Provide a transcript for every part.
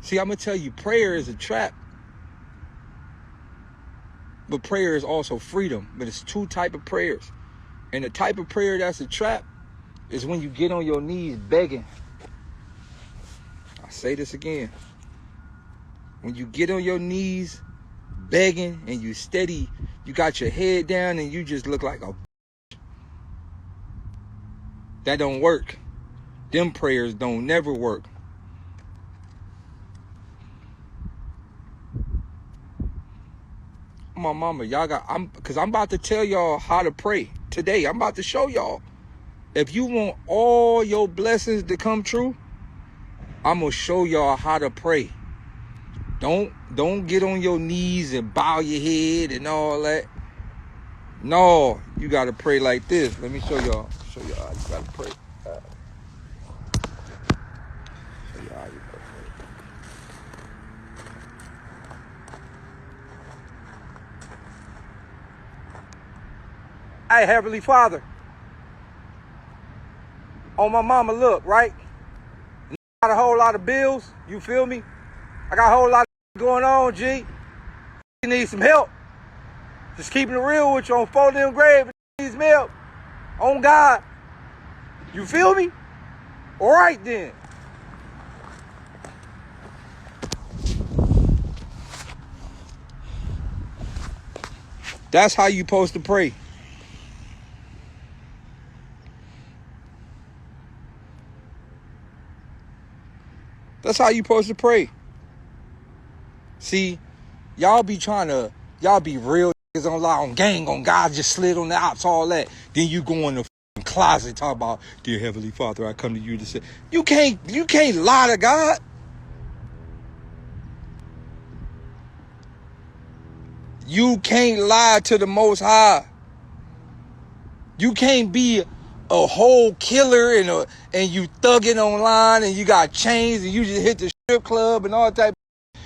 See, I'm going to tell you, prayer is a trap. But prayer is also freedom. But it's two types of prayers. And the type of prayer that's a trap is when you get on your knees begging. I'll say this again. When you get on your knees begging and you steady, you got your head down and you just look like a... That don't work. Them prayers don't never work. My mama, y'all got, because I'm about to tell y'all how to pray today. I'm about to show y'all. If you want all your blessings to come true, I'm going to show y'all how to pray. Don't get on your knees and bow your head and all that. No, you got to pray like this. Let me show y'all. Show y'all how you got to pray. Show y'all how you got to pray. Hey, Heavenly Father, on my mama, look, right? I got a whole lot of bills, you feel me? I got a whole lot of going on, G. You need some help. Just keeping it real with you on 4 them grave, needs some help. On God. You feel me? All right, then. That's how you supposed to pray. That's how you supposed to pray. See, y'all be real on gang, on God, just slid on the outs, all that. Then you go in the closet, talk about, dear Heavenly Father, I come to you to say, you can't lie to God. You can't lie to the Most High. You can't be a whole killer and you thugging online and you got chains and you just hit the strip club and all type.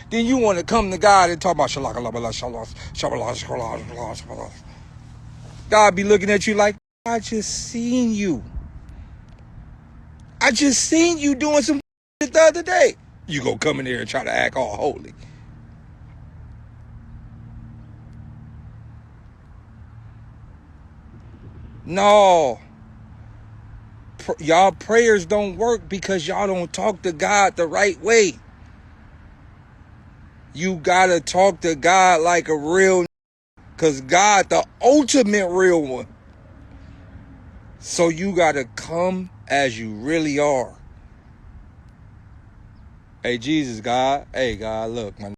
Then you want to come to God and talk about God be looking at you like, I just seen you. I just seen you doing some shit the other day. You go come in there and try to act all holy. No. Y'all prayers don't work because y'all don't talk to God the right way. You gotta talk to God like a real, because God the ultimate real one. So you gotta come as you really are. Hey, Jesus, God. Hey, God, look, man.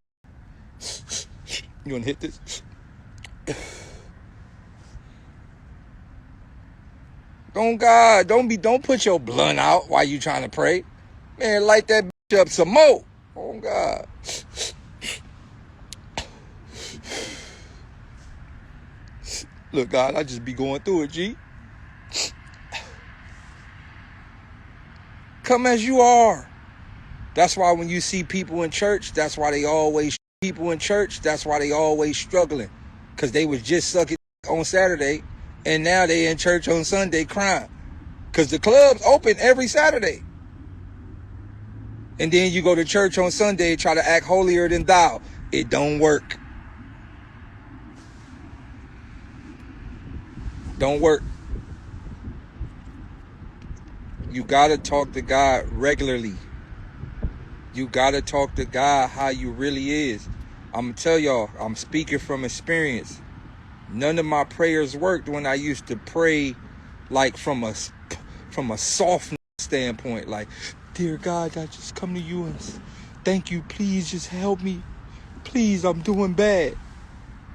You wanna hit this? Don't put your blunt out while you trying to pray. Man, light that bitch up some more. Oh, God. Look, God, I just be going through it, G. Come as you are. That's why when you see people in church, that's why they always struggling. Because they was just sucking on Saturday, and now they in church on Sunday crying. Because the club's open every Saturday. And then you go to church on Sunday and try to act holier than thou. It don't work. Don't work. You gotta talk to God regularly. You gotta talk to God how you really is. I'm gonna tell y'all, I'm speaking from experience. None of my prayers worked when I used to pray like from a soft standpoint. Like, dear God, I just come to you and thank you. Please just help me. Please, I'm doing bad.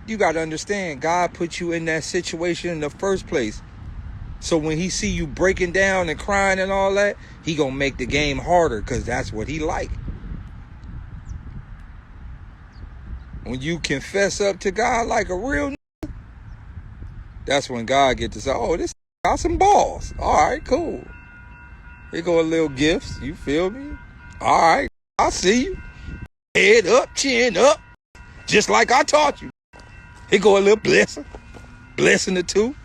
You gotta understand, God put you in that situation in the first place. So when he see you breaking down and crying and all that, he gonna make the game harder because that's what he like. When you confess up to God like a real nigga, that's when God get to say, oh, this got some balls. All right, cool. Here go a little gifts. You feel me? All right, I see you. Head up, chin up. Just like I taught you. Here go a little blessing. Blessing or two.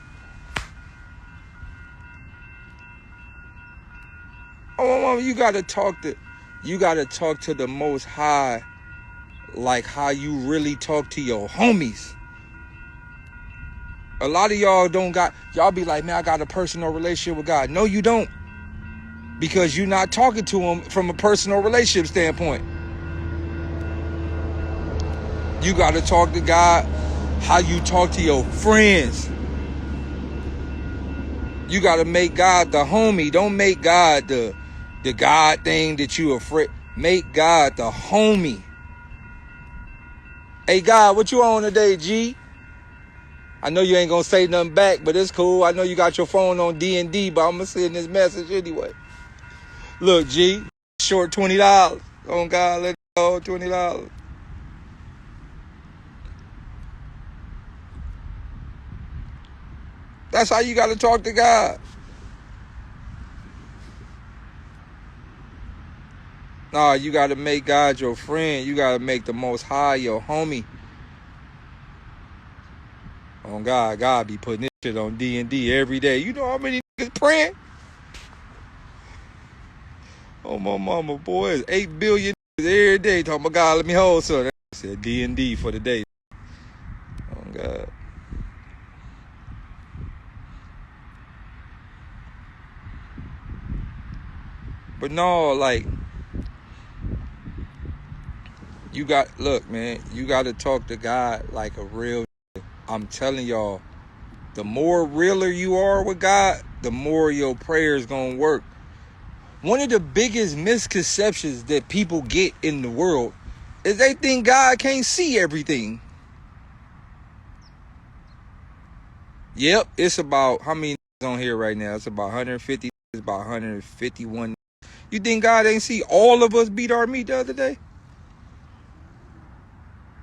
Oh, mama, you gotta talk You got to talk to the Most High like how you really talk to your homies. A lot of y'all y'all be like, man, I got a personal relationship with God. No, you don't. Because you're not talking to him from a personal relationship standpoint. You got to talk to God how you talk to your friends. You got to make God the homie. Don't make God the God thing that you afraid. Make God the homie. Hey, God, what you on today, G? I know you ain't going to say nothing back, but it's cool. I know you got your phone on D&D, but I'm going to send this message anyway. Look, G, short $20. Oh, God, let it go, $20. That's how you got to talk to God. Nah, you got to make God your friend. You got to make the Most High your homie. Oh, God be putting this shit on D&D every day. You know how many niggas praying? Oh, my mama, boy, it's 8 billion every day. Talking about, God, let me hold something. I said D&D for the day. Oh, God. But no, like, look, man, you got to talk to God like a real. I'm telling y'all, the more realer you are with God, the more your prayers gonna work. One of the biggest misconceptions that people get in the world is they think God can't see everything. Yep, it's about, how many on here right now? It's about 150, it's about 151. You think God ain't see all of us beat our meat the other day?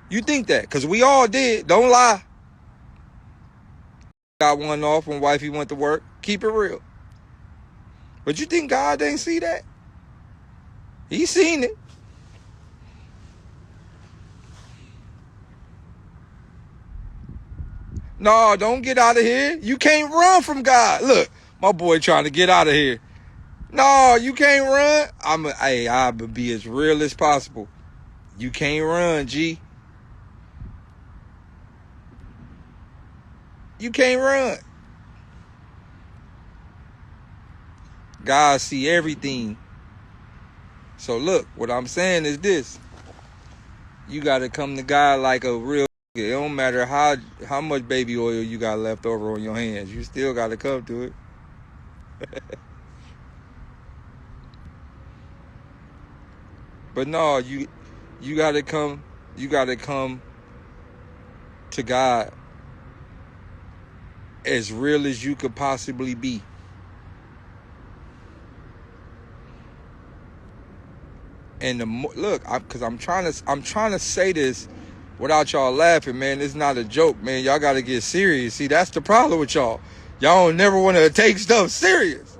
You think that? Because we all did. Don't lie. Got one off when wifey went to work. Keep it real. But you think God ain't see that? He seen it. No, don't get out of here. You can't run from God. Look, my boy trying to get out of here. No, you can't run. I'll be as real as possible. You can't run, G. You can't run. God see everything. So look, what I'm saying is this. You got to come to God like a real. It don't matter how much baby oil you got left over on your hands. You still got to come to it. But no, you got to come. You got to come to God as real as you could possibly be. And look, because I'm trying to say this without y'all laughing, man. It's not a joke, man. Y'all got to get serious. See, that's the problem with y'all. Y'all don't never want to take stuff serious.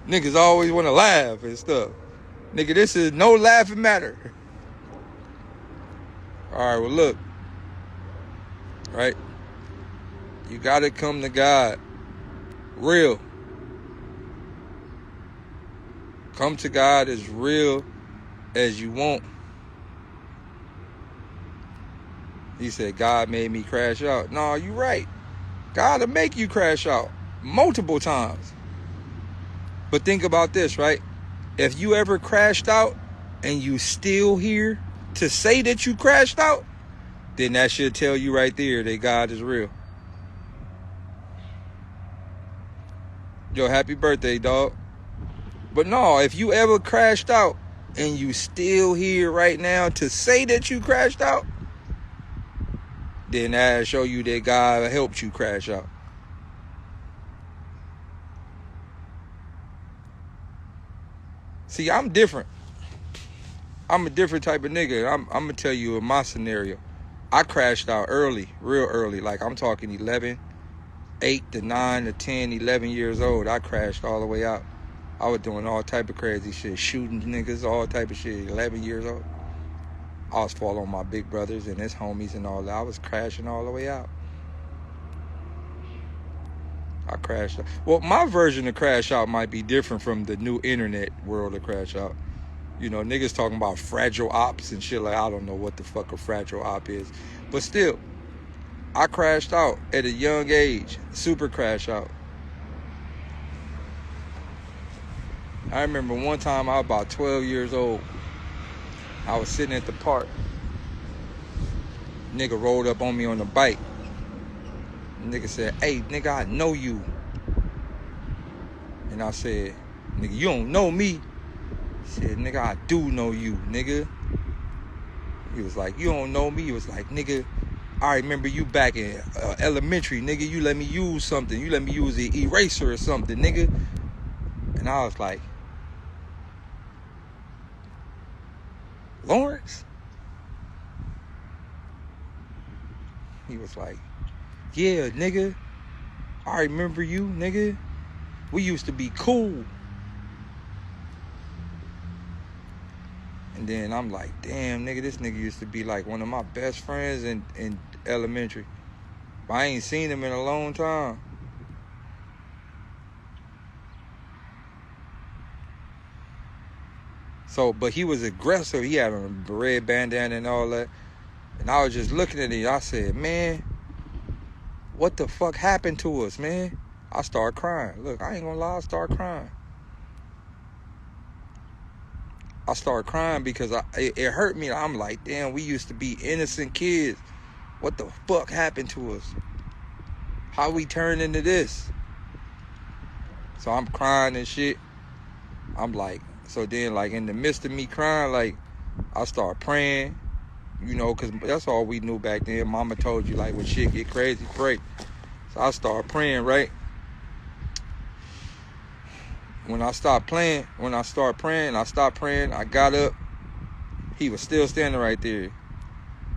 Niggas always want to laugh and stuff. Nigga, this is no laughing matter. All right, well, look. Right? You got to come to God real. Come to God as real as you want. He said, God made me crash out. No, you right. God will make you crash out multiple times. But think about this, right? If you ever crashed out and you still here to say that you crashed out, then that should tell you right there that God is real. Yo, happy birthday, dog. But no, if you ever crashed out and you still here right now to say that you crashed out, then that'll show you that God helped you crash out. See, I'm different. I'm a different type of nigga. I'm going to tell you in my scenario. I crashed out early, real early. Like I'm talking 8 to 9 to 10, 11 years old. I crashed all the way out. I was doing all type of crazy shit. Shooting niggas, all type of shit. 11 years old. I was falling on my big brothers and his homies and all that. I was crashing all the way out. I crashed out. Well, my version of crash out might be different from the new internet world of crash out. You know, niggas talking about fragile ops and shit. Like, I don't know what the fuck a fragile op is. But still, I crashed out at a young age. Super crash out. I remember one time I was about 12 years old. I was sitting at the park. Nigga rolled up on me on the bike. Nigga said, "Hey, nigga, I know you." And I said, "Nigga, you don't know me." He said, "Nigga, I do know you, nigga." He was like, "You don't know me." He was like, "Nigga, I remember you back in elementary, nigga. You let me use something. You let me use an eraser or something, nigga." And I was like, "Lawrence?" He was like, "Yeah, nigga. I remember you, nigga. We used to be cool." And then I'm like, "Damn, nigga, this nigga used to be like one of my best friends in elementary. But I ain't seen him in a long time." So, but he was aggressive. He had a red bandana and all that. And I was just looking at him. I said, "Man, what the fuck happened to us, man?" I started crying. Look, I ain't gonna lie, I started crying. I started crying because it hurt me. I'm like, damn, we used to be innocent kids. What the fuck happened to us? How we turned into this? So I'm crying and shit. I'm like, so then like in the midst of me crying, like I start praying, you know, because that's all we knew back then. Mama told you, like, when shit get crazy, pray. So I start praying, right? When I started praying, I got up. He was still standing right there.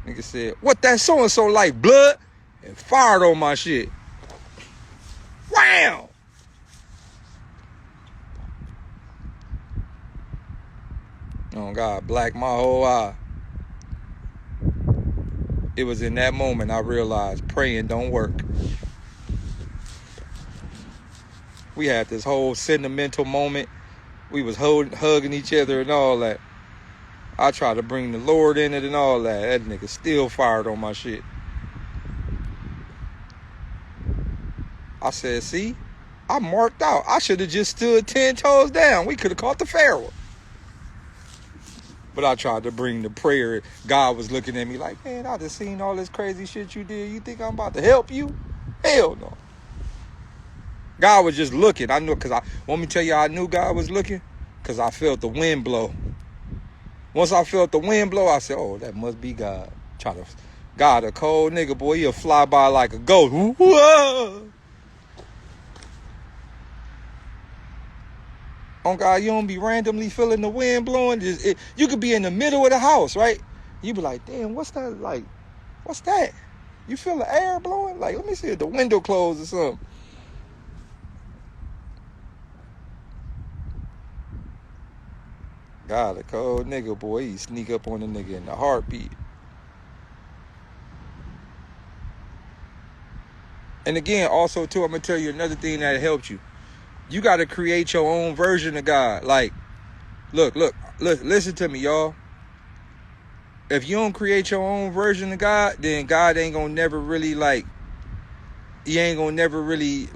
Nigga said, "What that so-and-so like, blood?" And fired on my shit. Wham! Oh God, blacked my whole eye. It was in that moment I realized praying don't work. We had this whole sentimental moment. We was hugging each other and all that. I tried to bring the Lord in it and all that. That nigga still fired on my shit. I said, "See, I marked out. I should have just stood 10 toes down. We could have caught the Pharaoh." But I tried to bring the prayer. God was looking at me like, "Man, I just seen all this crazy shit you did. You think I'm about to help you? Hell no." God was just looking. I knew, because I want me to tell you, I knew God was looking because I felt the wind blow. Once I felt the wind blow, I said, "Oh, that must be God." God, a cold nigga, boy, he'll fly by like a ghost. Whoa. On God, you don't be randomly feeling the wind blowing. You could be in the middle of the house, right? You be like, "Damn, what's that like? What's that?" You feel the air blowing? Like, let me see if the window closed or something. God, a cold nigga, boy, he sneak up on the nigga in the heartbeat. And again, also too, I'm gonna tell you another thing that helped you. You gotta create your own version of God. Like, look, listen to me, y'all. If you don't create your own version of God, then God ain't gonna never really he ain't gonna never really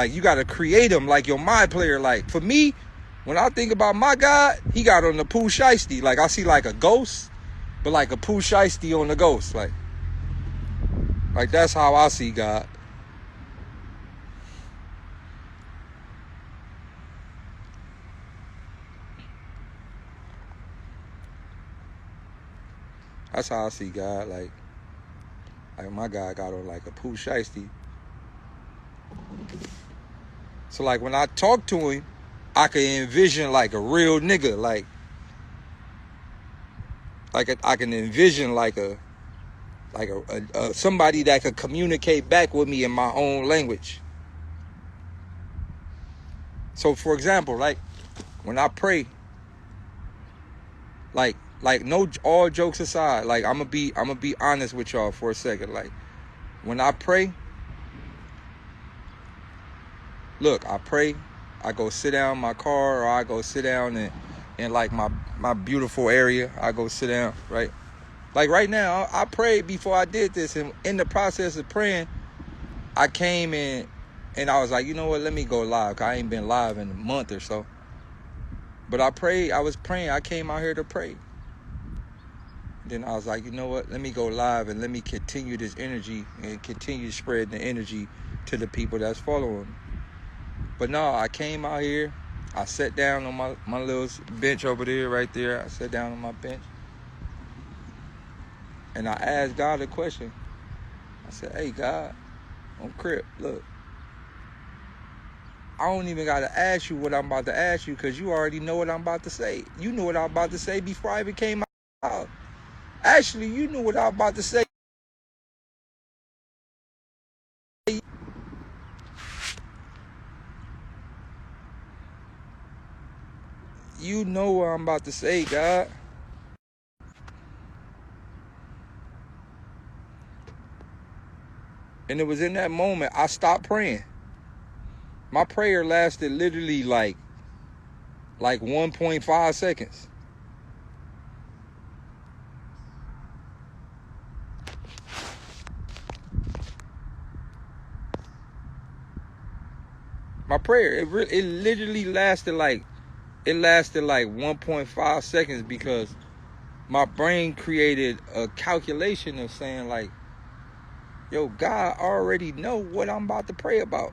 you gotta create him like your My Player. Like, for me, when I think about my God, he got on the Pooh Shiesty. Like, I see like a ghost, but like a Pooh Shiesty on the ghost. Like that's how I see God. That's how I see God. Like my God got on like a Pooh Shiesty. So like when I talk to him, I can envision like a real nigga. I can envision like a somebody that could communicate back with me in my own language. So for example, like when I pray, like no, all jokes aside, like I'm gonna be honest with y'all for a second. Like when I pray, look, I pray, I go sit down in my car, or I go sit down and in like my beautiful area. I go sit down, right? Like right now, I prayed before I did this, and in the process of praying, I came in and I was like, you know what, let me go live, 'cause I ain't been live in a month or so. But I was praying, I came out here to pray. Then I was like, you know what, let me go live and let me continue this energy and continue spreading the energy to the people that's following me. But no, I came out here, I sat down on my little bench over there, right there. I sat down on my bench. And I asked God a question. I said, hey, God, on Crip, look, I don't even got to ask you what I'm about to ask you, because you already know what I'm about to say. You knew what I'm about to say before I even came out. Actually, you knew what I'm about to say. You know what I'm about to say, God. And it was in that moment I stopped praying. My prayer lasted literally like 1.5 seconds. My prayer, it literally lasted like 1.5 seconds, because my brain created a calculation of saying like, yo, God already know what I'm about to pray about.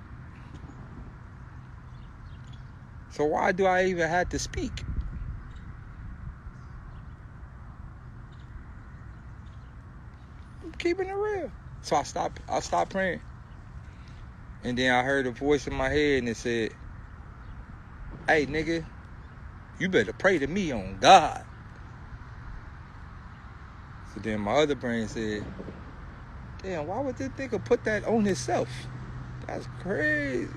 So why do I even have to speak? I'm keeping it real. So I stopped praying. And then I heard a voice in my head and it said, hey, nigga, you better pray to me on God. So then my other brain said, damn, why would this nigga put that on himself? That's crazy.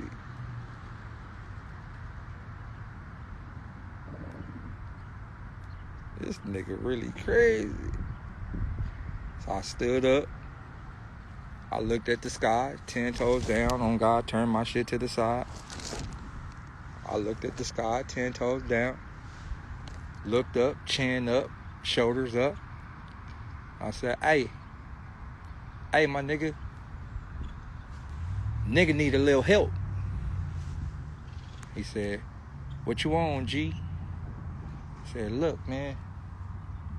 This nigga really crazy. So I stood up. I looked at the sky, 10 toes down on God, turned my shit to the side. I looked at the sky, 10 toes down. Looked up, chin up, shoulders up. I said, hey, my nigga need a little help. He said, what you on, G? I said, look, man,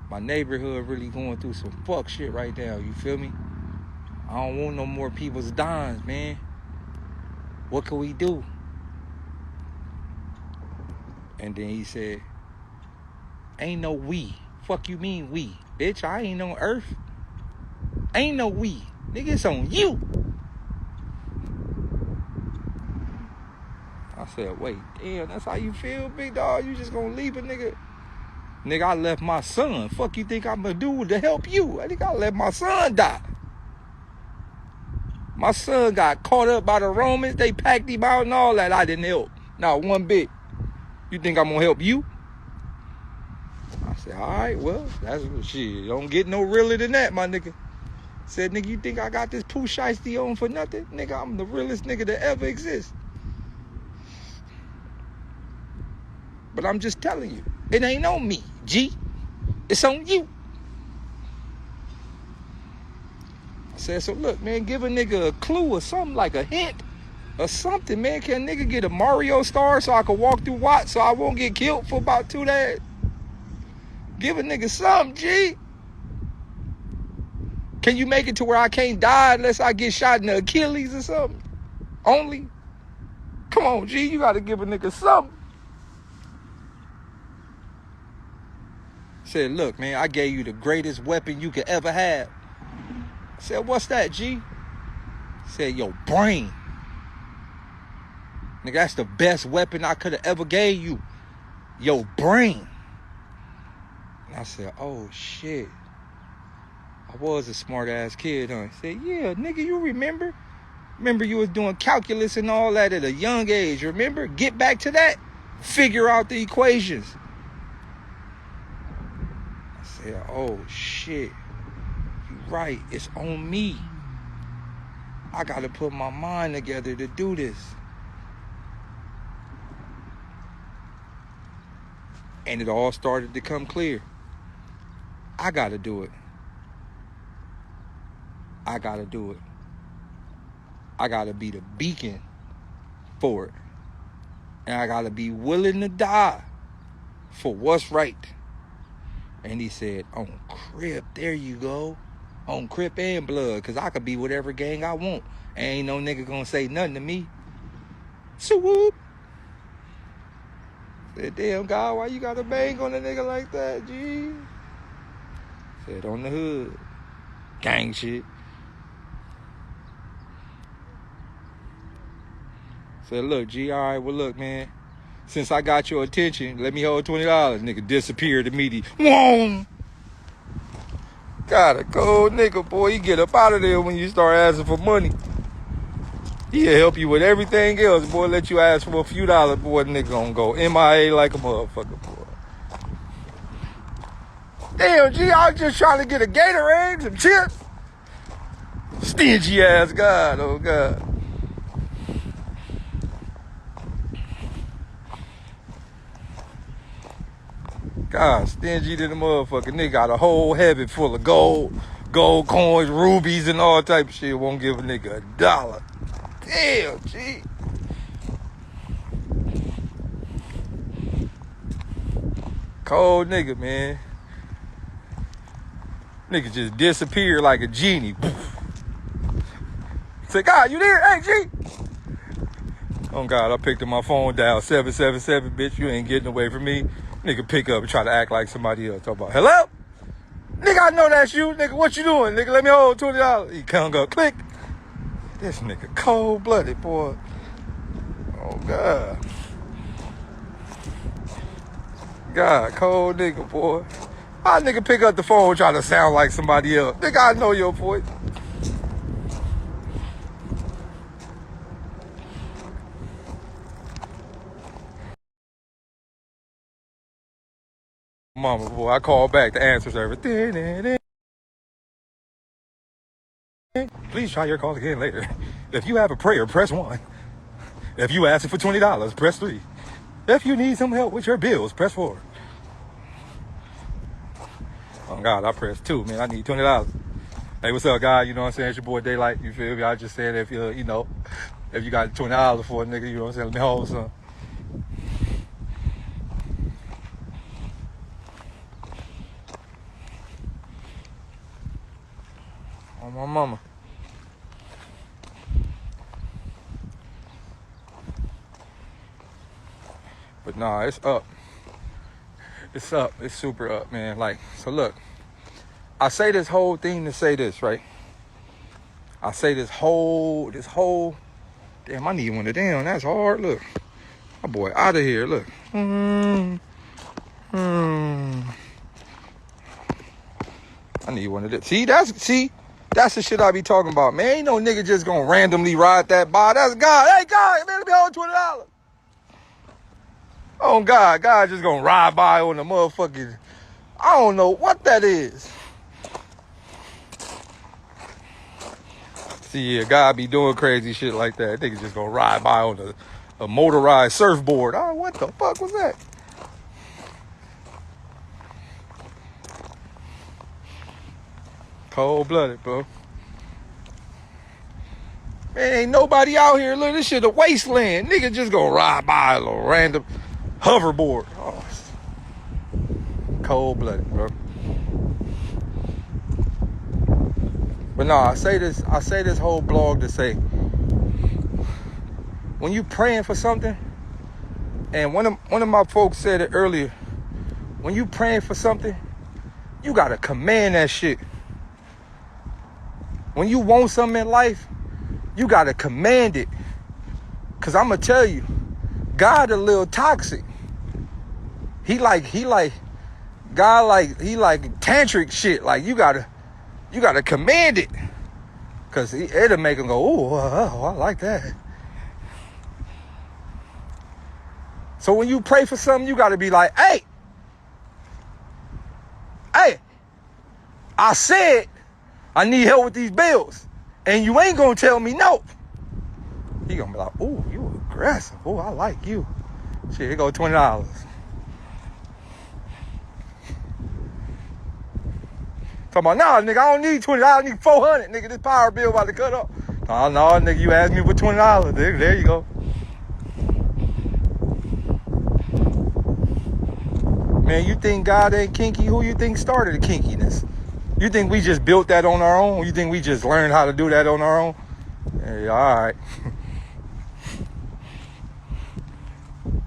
my neighborhood really going through some fuck shit right now, you feel me? I don't want no more people's dimes, man. What can we do? And then he said, ain't no we. Fuck you mean we? Bitch, I ain't on earth. Ain't no we. Nigga, it's on you. I said, wait, damn, that's how you feel, big dog? You just gonna leave a nigga? Nigga, I left my son. Fuck you think I'm gonna do to help you? I think I let my son die. My son got caught up by the Romans. They packed him out and all that. I didn't help. Not one bit. You think I'm gonna help you? I said, all right, well, that's shit. Don't get no realer than that, my nigga. Said, nigga, you think I got this poo shiesty on for nothing? Nigga, I'm the realest nigga that ever exists. But I'm just telling you, it ain't on me, G. It's on you. I said, so look, man, give a nigga a clue or something, like a hint or something, man. Can a nigga get a Mario star so I can walk through Watts so I won't get killed for about 2 days? Give a nigga something, G. Can you make it to where I can't die unless I get shot in the Achilles or something? Only? Come on, G, you gotta give a nigga something. Said, look, man, I gave you the greatest weapon you could ever have. Said, what's that, G? Said, your brain. Nigga, that's the best weapon I could have ever gave you. Your brain. And I said, oh, shit. I was a smart-ass kid, huh? He said, yeah, nigga, you remember? Remember you was doing calculus and all that at a young age, remember? Get back to that. Figure out the equations. I said, oh, shit. You right, it's on me. I got to put my mind together to do this. And it all started to come clear. I gotta do it. I gotta do it. I gotta be the beacon for it. And I gotta be willing to die for what's right. And he said, on Crip, there you go. On Crip and Blood, because I could be whatever gang I want. Ain't no nigga gonna say nothing to me. So whoop. Said, damn, God, why you gotta bang on a nigga like that, G? Said, on the hood. Gang shit. Said, look, G, all right, well, look, man. Since I got your attention, let me hold $20. Nigga disappeared immediately. Whoa! Got a cold nigga, boy. You get up out of there when you start asking for money. He'll help you with everything else, boy. Let you ask for a few dollars, boy. Nigga gonna go MIA like a motherfucker, boy. Damn, G, I was just trying to get a Gatorade, some chips. Stingy ass God, oh God. God, stingy to the motherfucker. Nigga got a whole habit full of gold coins, rubies, and all type of shit. Won't give a nigga $1. Damn, G. Cold nigga, man. Nigga just disappeared like a genie. Say, God, you there? Hey, G. Oh, God, I picked up my phone, dialed 777, bitch. You ain't getting away from me. Nigga pick up and try to act like somebody else. Talk about, hello? Nigga, I know that's you. Nigga, what you doing? Nigga, let me hold $20. He come go, click. This nigga cold-blooded, boy. Oh, God. God, cold nigga, boy. How nigga pick up the phone trying to sound like somebody else? Nigga, I know your voice. Mama, boy, I called back the answer service. Please try your call again later. If you have a prayer, press 1. If you asking for $20, press 3. If you need some help with your bills, press 4. Oh, God, I pressed 2, man. I need $20. Hey, what's up, guy? You know what I'm saying? It's your boy Daylyt. You feel me? I just said if you know, if you got $20 for a nigga, you know what I'm saying? Let me hold some. On my mama. But nah, it's up. It's up. It's super up, man. Like, so look, I say this whole thing to say this, right? I say this whole, damn, I need one of them. That's hard. Look, my boy out of here. Look. I need one of them. See, that's the shit I be talking about, man. Ain't no nigga just gonna randomly ride that by. That's God. Hey, God, man, let me hold $20. Oh, God just gonna ride by on the motherfucking, I don't know what that is. See, yeah, God be doing crazy shit like that. Niggas just gonna ride by on a motorized surfboard. Oh, what the fuck was that? Cold-blooded, bro. Man, ain't nobody out here. Look, this shit a wasteland. Nigga just gonna ride by a little random hoverboard. Oh, cold-blooded, bro. But no, I say this whole blog to say, when you praying for something, and one of my folks said it earlier, when you praying for something, you gotta command that shit. When you want something in life, you gotta command it. Cause I'ma tell you, God a little toxic. He like tantric shit. Like you gotta command it. Cause it'll make him go, oh, I like that. So when you pray for something, you gotta be like, hey, I said I need help with these bills, and you ain't gonna tell me no. He gonna be like, oh, you aggressive. Oh, I like you. Shit, here go $20. Talking about, nah, nigga, I don't need $20, I need $400, nigga, this power bill about to cut off. Oh, no, nigga, you asked me for $20, nigga, there you go. Man, you think God ain't kinky? Who you think started the kinkiness? You think we just built that on our own? You think we just learned how to do that on our own? Hey, all right.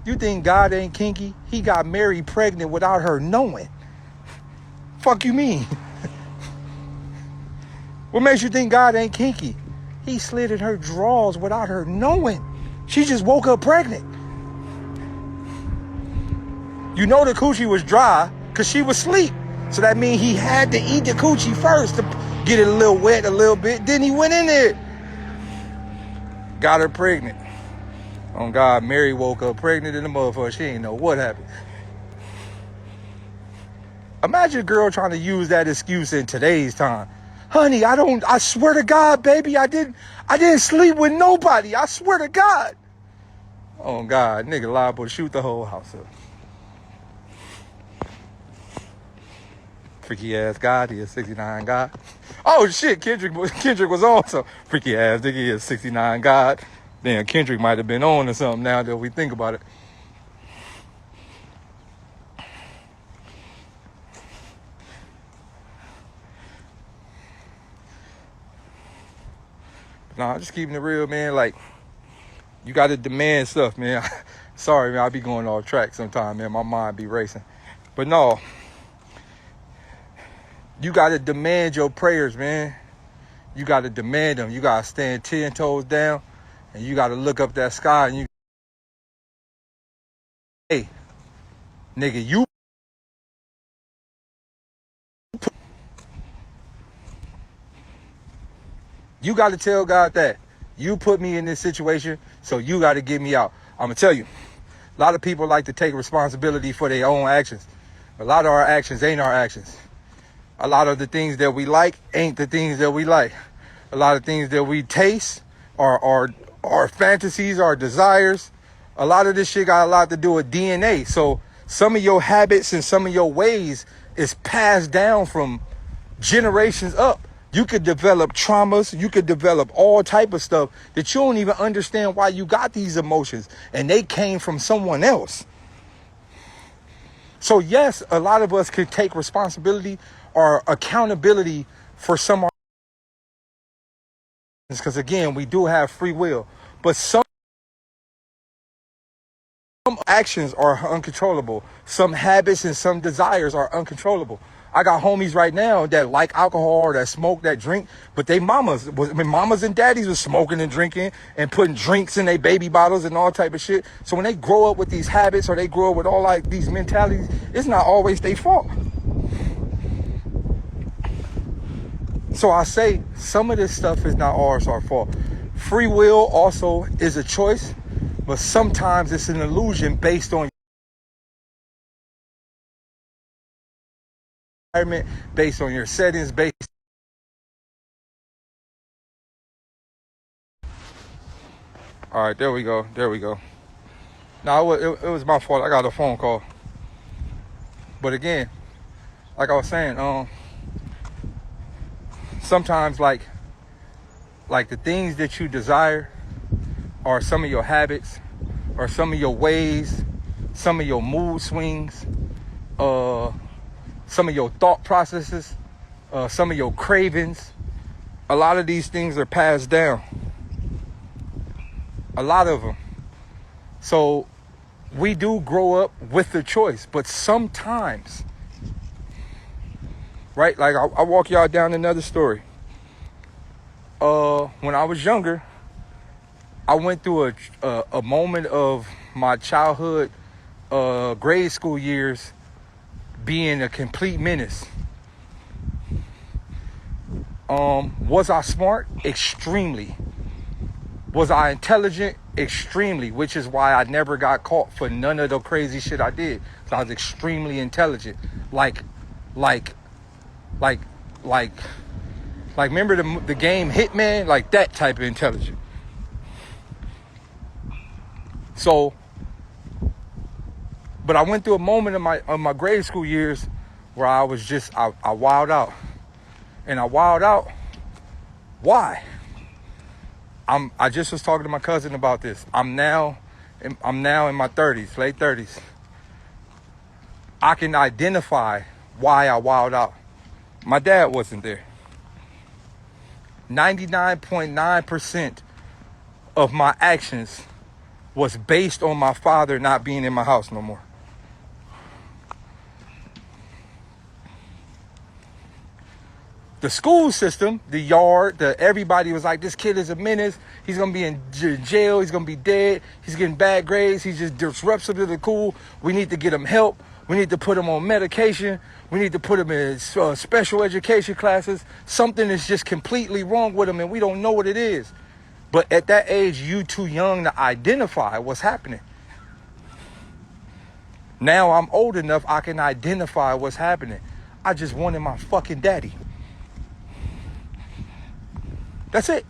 You think God ain't kinky? He got Mary pregnant without her knowing. Fuck you mean? What makes you think God ain't kinky? He slid in her drawers without her knowing. She just woke up pregnant. You know the coochie was dry because she was asleep. So that means he had to eat the coochie first to get it a little wet a little bit. Then he went in there. Got her pregnant. Oh God, Mary woke up pregnant in the motherfucker. She ain't know what happened. Imagine a girl trying to use that excuse in today's time. Honey, I swear to God, baby, I didn't sleep with nobody. I swear to God. Oh God, nigga liable to shoot the whole house up. Freaky ass God, he is 69 God. Oh shit, Kendrick was on, so freaky ass nigga, he is 69 God. Damn, Kendrick might have been on or something now that we think about it. Nah, just keeping it real, man. Like, you gotta demand stuff, man. Sorry, man, I be going off track sometimes, man. My mind be racing. But no, you gotta demand your prayers, man. You gotta demand them. You gotta stand 10 toes down, and you gotta look up that sky, and hey, nigga, you gotta tell God that you put me in this situation, so you gotta get me out. I'm gonna tell you, a lot of people like to take responsibility for their own actions. A lot of our actions ain't our actions. A lot of the things that we like ain't the things that we like. A lot of things that we taste are our fantasies, our desires. A lot of this shit got a lot to do with DNA. So some of your habits and some of your ways is passed down from generations up. You could develop traumas. You could develop all type of stuff that you don't even understand why you got these emotions. And they came from someone else. So yes, a lot of us could take responsibility or accountability for some, because again, we do have free will, but some actions are uncontrollable. Some habits and some desires are uncontrollable. I got homies right now that like alcohol or that smoke, that drink, but they mamas and daddies was smoking and drinking and putting drinks in their baby bottles and all type of shit. So when they grow up with these habits or they grow up with all like these mentalities, it's not always their fault. So I say some of this stuff is not ours, our fault. Free will also is a choice, but sometimes it's an illusion based on your environment, based on your settings, All right, there we go. No, it was my fault. I got a phone call. But again, like I was saying, sometimes like the things that you desire are some of your habits or some of your ways, some of your mood swings, some of your thought processes, some of your cravings. A lot of these things are passed down. A lot of them. So we do grow up with the choice, but sometimes, right? Like I walk y'all down another story. When I was younger, I went through a moment of my childhood, grade school years being a complete menace. Was I smart? Extremely. Was I intelligent? Extremely, which is why I never got caught for none of the crazy shit I did. So I was extremely intelligent. Like remember the game Hitman? Like that type of intelligence. So, but I went through a moment of my grade school years where I was just, I wilded out. and I wild out. Why? I just was talking to my cousin about this. I'm now in my 30s, late 30s. I can identify why I wild out. My dad wasn't there. 99.9% of my actions was based on my father not being in my house no more. The school system, the yard, everybody was like, this kid is a menace. He's going to be in jail. He's going to be dead. He's getting bad grades. He just disrupts to the school. We need to get him help. We need to put him on medication. We need to put him in special education classes. Something is just completely wrong with him, and we don't know what it is. But at that age, you too young to identify what's happening. Now I'm old enough, I can identify what's happening. I just wanted my fucking daddy. That's it.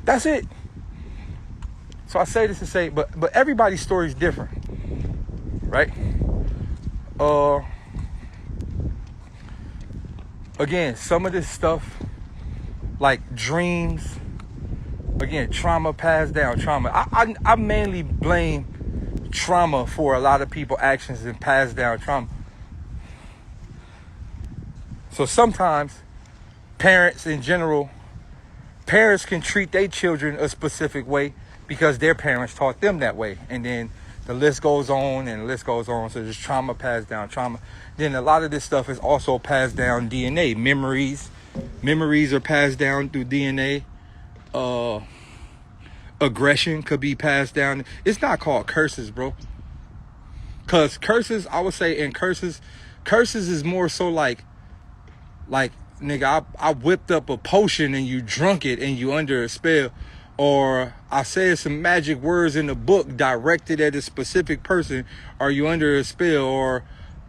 That's it. So I say this to say, but everybody's story is different, right? Again, some of this stuff, like dreams, again, trauma passed down, trauma. I mainly blame trauma for a lot of people's actions and passed down trauma. So sometimes parents in general, parents can treat their children a specific way because their parents taught them that way. And then the list goes on and the list goes on. So there's trauma passed down trauma. Then a lot of this stuff is also passed down DNA. Memories are passed down through DNA. Aggression could be passed down. It's not called curses, bro. Because curses, I would say in curses is more so like, nigga, I whipped up a potion and you drunk it and you under a spell. Or I said some magic words in the book directed at a specific person. Are you under a spell? Or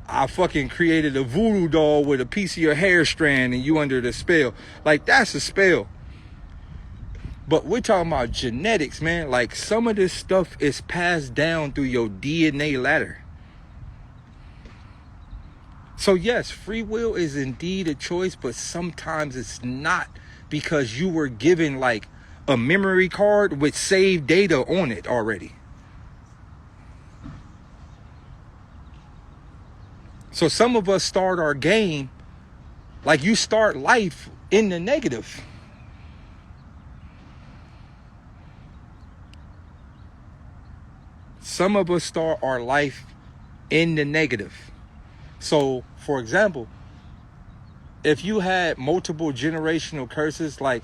I fucking created a voodoo doll with a piece of your hair strand and you under the spell. Like, that's a spell. But we're talking about genetics, man. Like, some of this stuff is passed down through your DNA ladder. So yes, free will is indeed a choice, but sometimes it's not, because you were given like a memory card with saved data on it already. So some of us start our game like you start life in the negative. Some of us start our life in the negative. So, for example, if you had multiple generational curses, like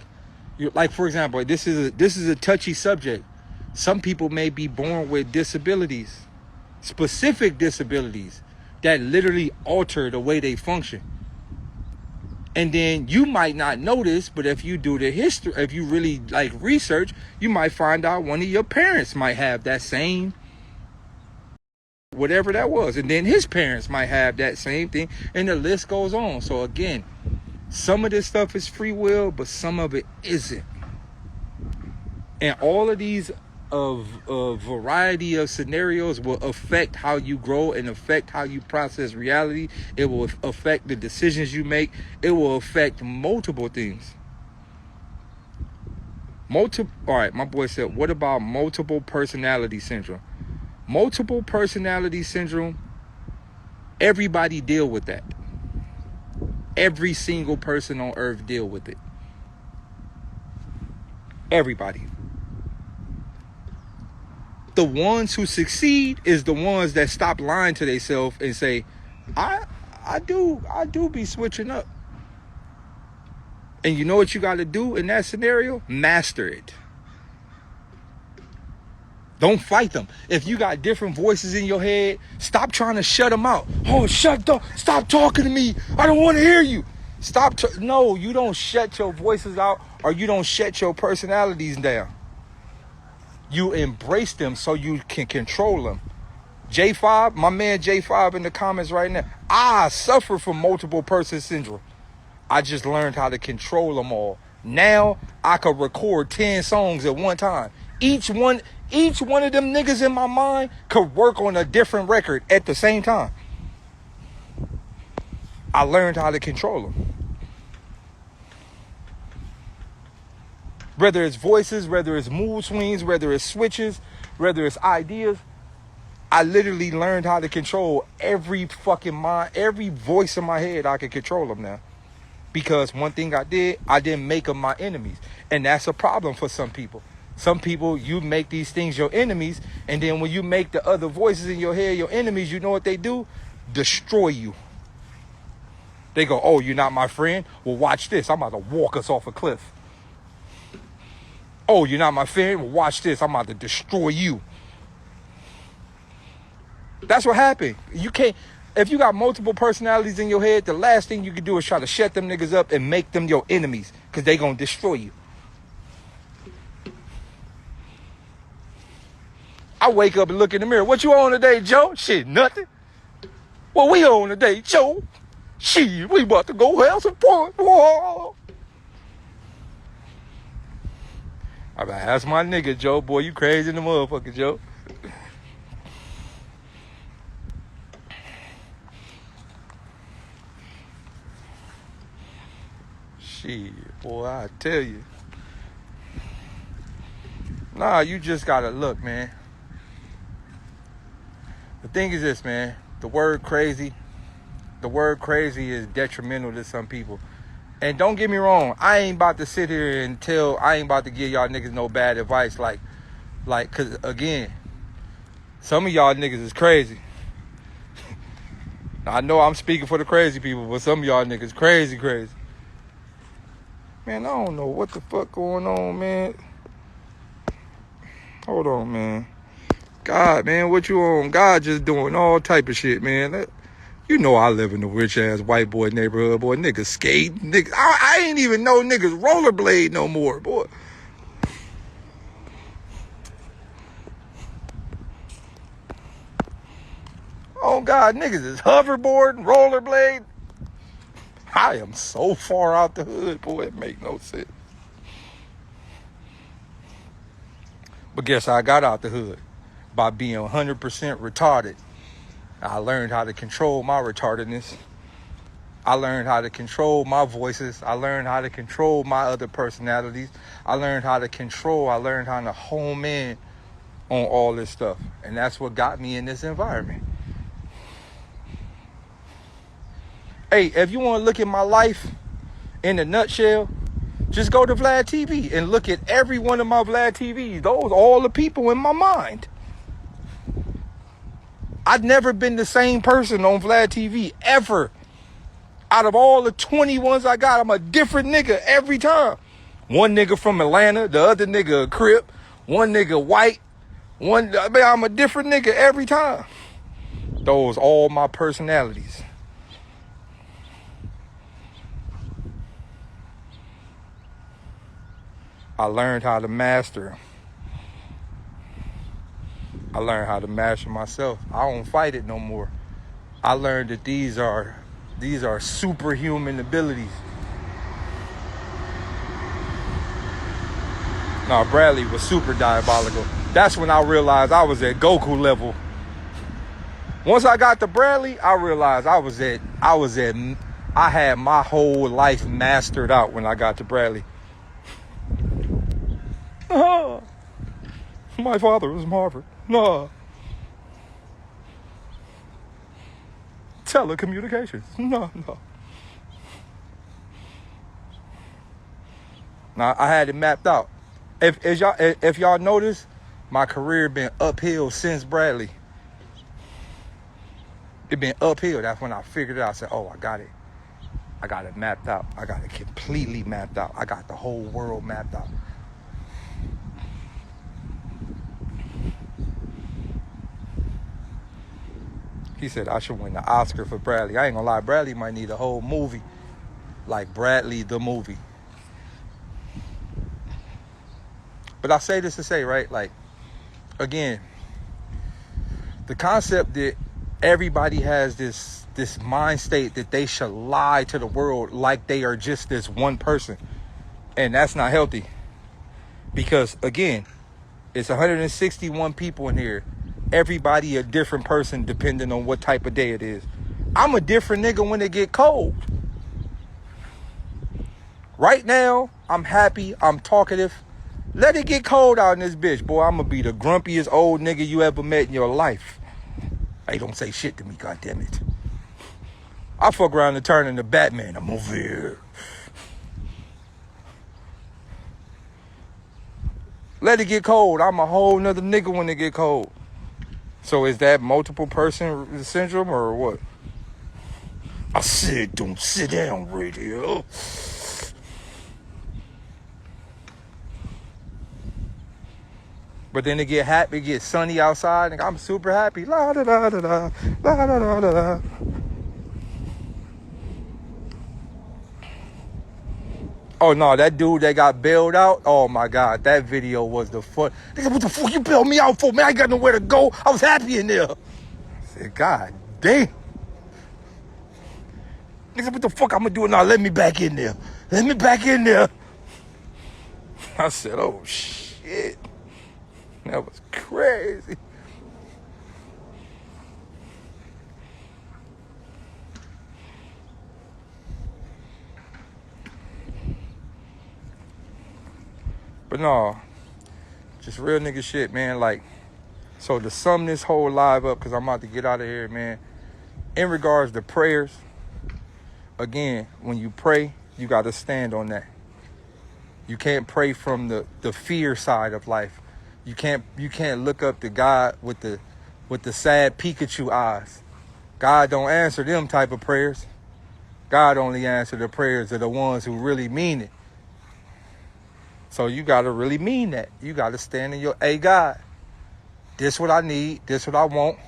for example, this is a touchy subject. Some people may be born with disabilities, specific disabilities that literally alter the way they function. And then you might not notice, but if you do the history, if you really like research, you might find out one of your parents might have that same whatever that was, and then his parents might have that same thing, and the list goes on. So again, some of this stuff is free will, but some of it isn't. And all of these a variety of scenarios will affect how you grow and affect how you process reality. It will affect the decisions you make. It will affect multiple things. All right, my boy said, what about multiple personality syndrome? Multiple personality syndrome, everybody deal with that. Every single person on earth deal with it. Everybody. The ones who succeed is the ones that stop lying to themselves and say, I do be switching up. And you know what you got to do in that scenario? Master it. Don't fight them. If you got different voices in your head, stop trying to shut them out. Oh, stop talking to me. I don't want to hear you. No, you don't shut your voices out, or you don't shut your personalities down. You embrace them so you can control them. J5, my man J5 in the comments right now. I suffer from multiple person syndrome. I just learned how to control them all. Now I could record 10 songs at one time. Each one each one of them niggas in my mind could work on a different record at the same time. I learned how to control them. Whether it's voices, whether it's mood swings, whether it's switches, whether it's ideas, I literally learned how to control every fucking mind, every voice in my head. I can control them now. Because one thing I didn't make them my enemies. And that's a problem for some people. Some people, you make these things your enemies, and then when you make the other voices in your head your enemies, you know what they do? Destroy you. They go, oh, you're not my friend? Well, watch this. I'm about to walk us off a cliff. Oh, you're not my friend? Well, watch this. I'm about to destroy you. That's what happened. You can't, if you got multiple personalities in your head, the last thing you can do is try to shut them niggas up and make them your enemies, because they gonna destroy you. I wake up and look in the mirror. What you on today, Joe? Shit, nothing. What we on today, Joe? Shit, we about to go have some fun. Whoa. I mean, that's my nigga, Joe. Boy, you crazy in the motherfucker, Joe. Shit, boy, I tell you. Nah, you just gotta look, man. The thing is this, man. The word crazy is detrimental to some people. And don't get me wrong, I ain't about to sit here and I ain't about to give y'all niggas no bad advice. Like, cause again, some of y'all niggas is crazy. I know I'm speaking for the crazy people, but some of y'all niggas crazy. Man, I don't know what the fuck going on, man. Hold on, man. God, man, what you on? God just doing all type of shit, man. You know I live in a rich-ass white boy neighborhood, boy. Niggas skate. Niggas, I ain't even know niggas rollerblade no more, boy. Oh, God, niggas is hoverboarding, rollerblade. I am so far out the hood, boy, it make no sense. But guess I got out the hood by being 100% retarded. I learned how to control my retardedness. I learned how to control my voices. I learned how to control my other personalities. I learned how to home in on all this stuff. And that's what got me in this environment. Hey, if you want to look at my life in a nutshell, just go to Vlad TV and look at every one of my Vlad TVs. Those are all the people in my mind. I've never been the same person on Vlad TV, ever. Out of all the 20 ones I got, I'm a different nigga every time. One nigga from Atlanta, the other nigga a Crip, one nigga white, I'm a different nigga every time. Those all my personalities. I learned how to master them. I learned how to master myself. I don't fight it no more. I learned that these are superhuman abilities. No, Bradley was super diabolical. That's when I realized I was at Goku level. Once I got to Bradley, I realized I had my whole life mastered out when I got to Bradley. My father was Harvard. No. Telecommunications. No. Now I had it mapped out. If y'all notice, my career been uphill since Bradley. It been uphill. That's when I figured it out. I said, oh, I got it. I got it mapped out. I got it completely mapped out. I got the whole world mapped out. He said I should win the Oscar for Bradley. I ain't gonna lie, Bradley might need a whole movie. Like Bradley the movie. But I say this to say, right, like, again, the concept that everybody has this mind state that they should lie to the world like they are just this one person. And that's not healthy. Because, again, It's 161 people in here. Everybody a different person depending on what type of day it is. I'm a different nigga when it get cold. Right now, I'm happy, I'm talkative. Let it get cold out in this bitch, boy. I'm gonna be the grumpiest old nigga you ever met in your life. Hey, don't say shit to me, goddammit. I fuck around and turn into Batman. I'm over here. Let it get cold. I'm a whole nother nigga when it get cold. So is that multiple person syndrome or what? I said, don't sit down, radio. But then it get happy, it get sunny outside, and I'm super happy. La da da da da, la da da da da. Oh no, that dude that got bailed out, oh my God, that video was the fun. Nigga, what the fuck you bailed me out for, man? I ain't got nowhere to go. I was happy in there. I said, God damn. Nigga, what the fuck I'm gonna do now? Let me back in there. Let me back in there. I said, oh shit. That was crazy. But no, just real nigga shit, man. Like, so to sum this whole live up, because I'm about to get out of here, man. In regards to prayers, again, when you pray, you got to stand on that. You can't pray from the fear side of life. You can't look up to God with the sad Pikachu eyes. God don't answer them type of prayers. God only answer the prayers of the ones who really mean it. So you got to really mean that. You got to stand in your, hey, God, this what I need. This what I want.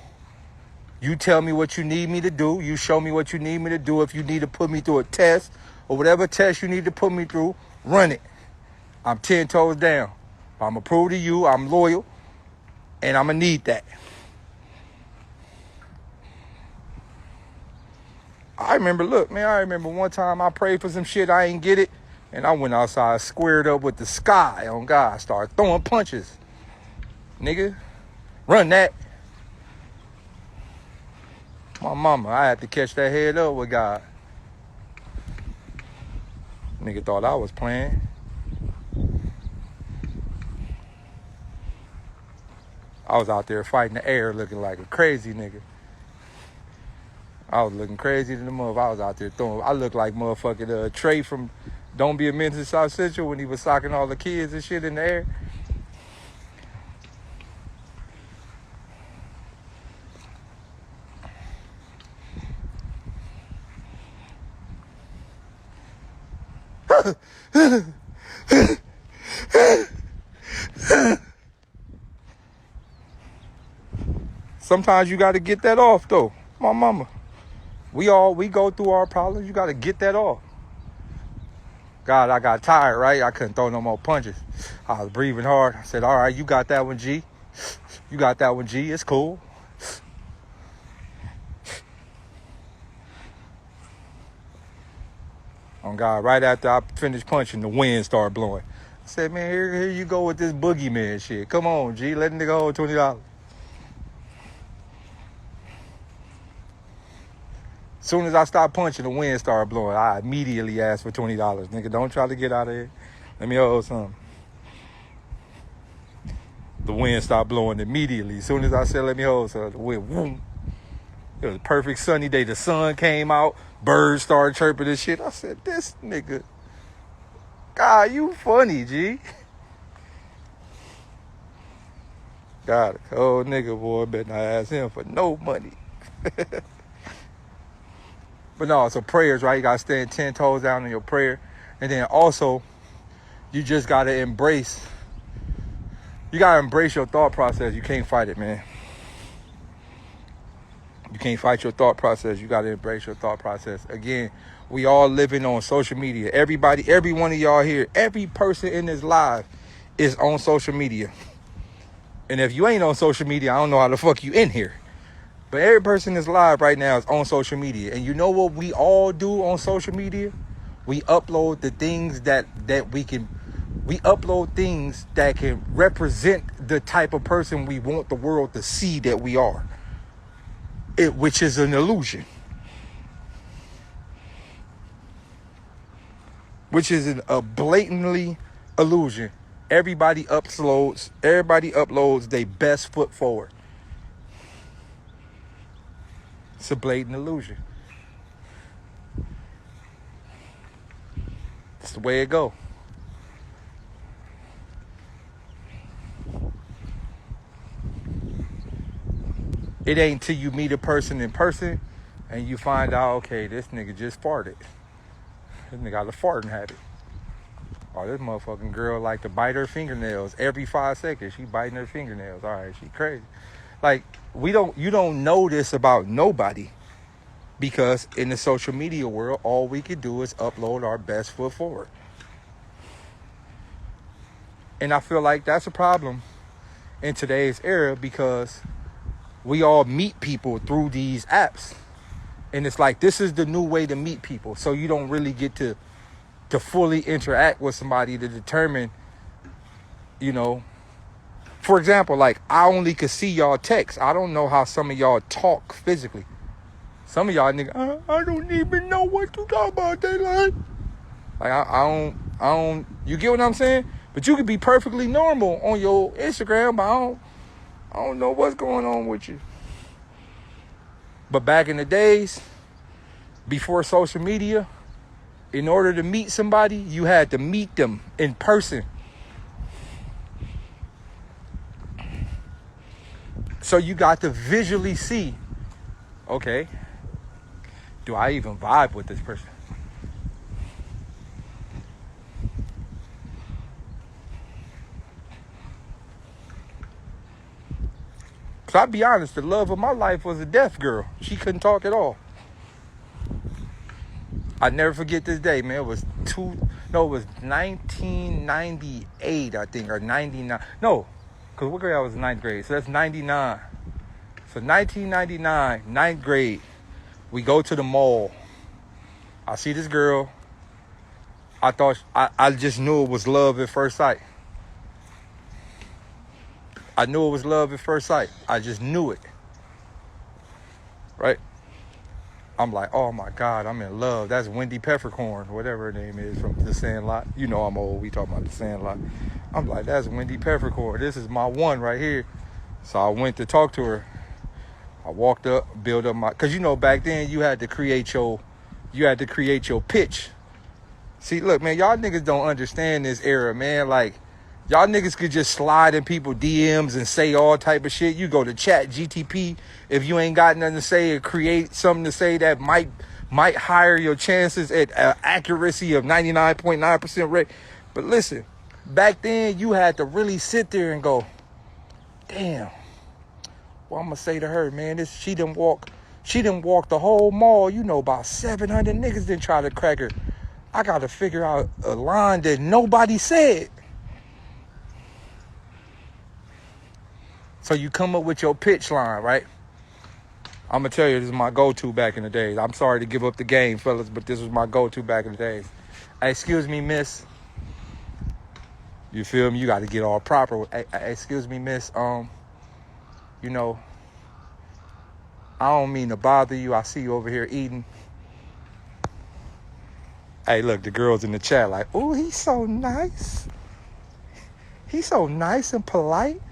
You tell me what you need me to do. You show me what you need me to do. If you need to put me through a test or whatever test you need to put me through, run it. I'm 10 toes down. I'm going to prove to you I'm loyal, and I'm going to need that. I remember one time I prayed for some shit, I ain't get it, and I went outside, squared up with the sky on God, started throwing punches. Nigga, run that. My mama, I had to catch that head up with God. Nigga thought I was playing. I was out there fighting the air looking like a crazy nigga. I was looking crazy to the mother. I was out there throwing. I looked like motherfucking Trey from Don't Be a Menace to South Central when he was socking all the kids and shit in the air. Sometimes you got to get that off, though. My mama. We go through our problems. You got to get that off. God, I got tired, right? I couldn't throw no more punches. I was breathing hard. I said, all right, you got that one, G. You got that one, G. It's cool. On God, right after I finished punching, the wind started blowing. I said, man, here you go with this boogeyman shit. Come on, G. Let the nigga hold $20. As soon as I stopped punching, the wind started blowing. I immediately asked for $20. Nigga, don't try to get out of here. Let me hold something. The wind stopped blowing immediately. As soon as I said, let me hold something, the wind, whoom. It was a perfect sunny day. The sun came out. Birds started chirping and shit. I said, this nigga, God, you funny, G. God, a cold nigga, boy. Better not ask him for no money. But no, so prayers, right? You got to stand 10 toes down in your prayer. And then also, you just got to embrace. You got to embrace your thought process. You can't fight it, man. You can't fight your thought process. You got to embrace your thought process. Again, we all living on social media. Everybody, every one of y'all here, every person in this live is on social media. And if you ain't on social media, I don't know how the fuck you in here. But every person that's live right now is on social media. And you know what we all do on social media? We upload the things that we can We upload things that can represent the type of person we want the world to see that we are. Which is an illusion. Which is a blatantly illusion. Everybody uploads their best foot forward. It's a blatant illusion. It's the way it go. It ain't till you meet a person in person and you find out, okay, this nigga just farted. This nigga got a farting habit. Oh, this motherfucking girl like to bite her fingernails every 5 seconds. She biting her fingernails. All right, she crazy. Like, you don't know this about nobody, because in the social media world, all we can do is upload our best foot forward. And I feel like that's a problem in today's era, because we all meet people through these apps. And it's like, this is the new way to meet people. So you don't really get to fully interact with somebody to determine, for example, like, I only could see y'all text. I don't know how some of y'all talk physically. Some of y'all niggas, I don't even know what to talk about, Daylyt. Like, I don't, you get what I'm saying? But you could be perfectly normal on your Instagram, but I don't know what's going on with you. But back in the days, before social media, in order to meet somebody, you had to meet them in person. So you got to visually see, okay, do I even vibe with this person? So I'll be honest, the love of my life was a deaf girl. She couldn't talk at all. I never forget this day, man. It was 1998, I think, or 99. No, because what grade I was in 9th grade? So that's 99. So 1999, 9th grade, we go to the mall. I see this girl. I thought, I just knew it was love at first sight. I knew it was love at first sight. I just knew it. Right? I'm like, oh my God, I'm in love. That's Wendy Peppercorn, whatever her name is, from The Sandlot. You know I'm old. We talking about The Sandlot. I'm like, that's Wendy Peppercorn. This is my one right here. So I went to talk to her. I walked up, built up my, because back then you had to create your pitch. See, look, man, y'all niggas don't understand this era, man. Like, y'all niggas could just slide in people DMs and say all type of shit. You go to chat GTP if you ain't got nothing to say, or create something to say that might higher your chances at accuracy of 99.9% rate. But listen, back then you had to really sit there and go, damn, what I'm gonna say to her, man? She done walk the whole mall. About 700 niggas didn't try to crack her. I gotta figure out a line that nobody said. So you come up with your pitch line, right? I'm going to tell you, this is my go-to back in the days. I'm sorry to give up the game, fellas, but this was my go-to back in the days. Hey, excuse me, miss. You feel me? You got to get all proper. Hey, excuse me, miss. I don't mean to bother you. I see you over here eating. Hey, look, the girls in the chat like, oh, he's so nice. He's so nice and polite.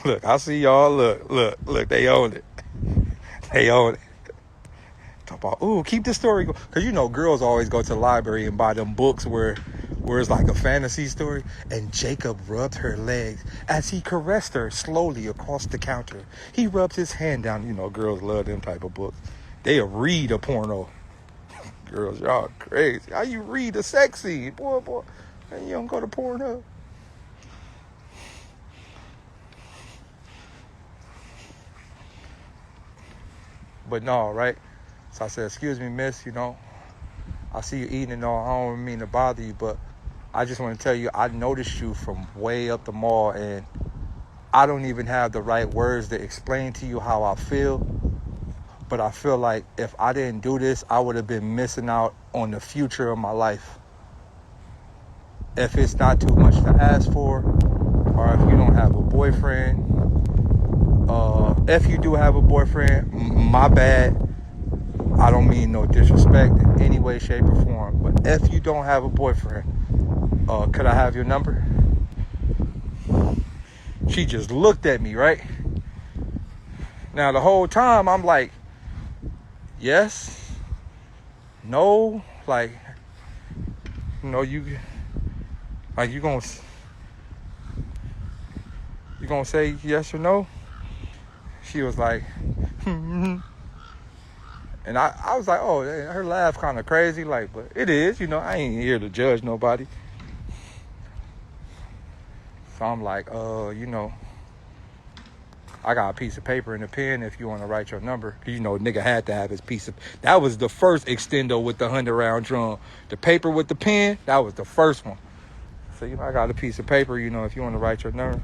Look, I see y'all. Look, they own it. They own it. Talk about, ooh, keep the story going. Because, girls always go to the library and buy them books where it's like a fantasy story. And Jacob rubbed her legs as he caressed her slowly across the counter. He rubbed his hand down. Girls love them type of books. They'll read a porno. Girls, y'all crazy. How you read a sex scene? Boy. And you don't go to Pornhub. But no, right? So I said, excuse me, miss, I see you eating and all. I don't mean to bother you, but I just want to tell you, I noticed you from way up the mall, and I don't even have the right words to explain to you how I feel. But I feel like if I didn't do this, I would have been missing out on the future of my life. If it's not too much to ask for, or if you don't have a boyfriend, if you do have a boyfriend, my bad. I don't mean no disrespect in any way, shape, or form. But if you don't have a boyfriend, could I have your number? She just looked at me, right? Now, the whole time, I'm like, yes, no, like, you know, you gonna say yes or no? She was like, and I was like, oh, her laugh kind of crazy, like, but it is, you know, I ain't here to judge nobody. So I'm like, you know, I got a piece of paper and a pen if you want to write your number. You know, nigga had to have his piece of... That was the first extendo with the 100-round drum. The paper with the pen, that was the first one. So, you know, I got a piece of paper, you know, if you want to write your number.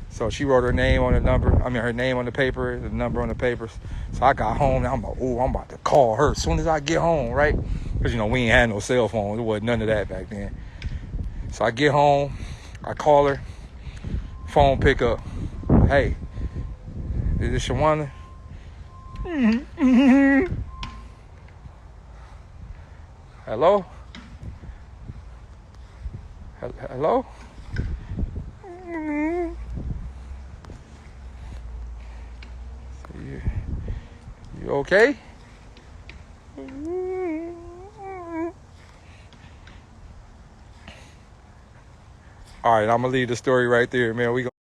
So she wrote her name on the number. I mean, her name on the paper, the number on the papers. So I got home, and I'm like, oh, I'm about to call her as soon as I get home, right? Because, you know, we ain't had no cell phones. There wasn't none of that back then. So I get home, I call her, phone pick up. Hey, is this Shawana? Hello? Hello? You okay? All right, I'm gonna leave the story right there, man.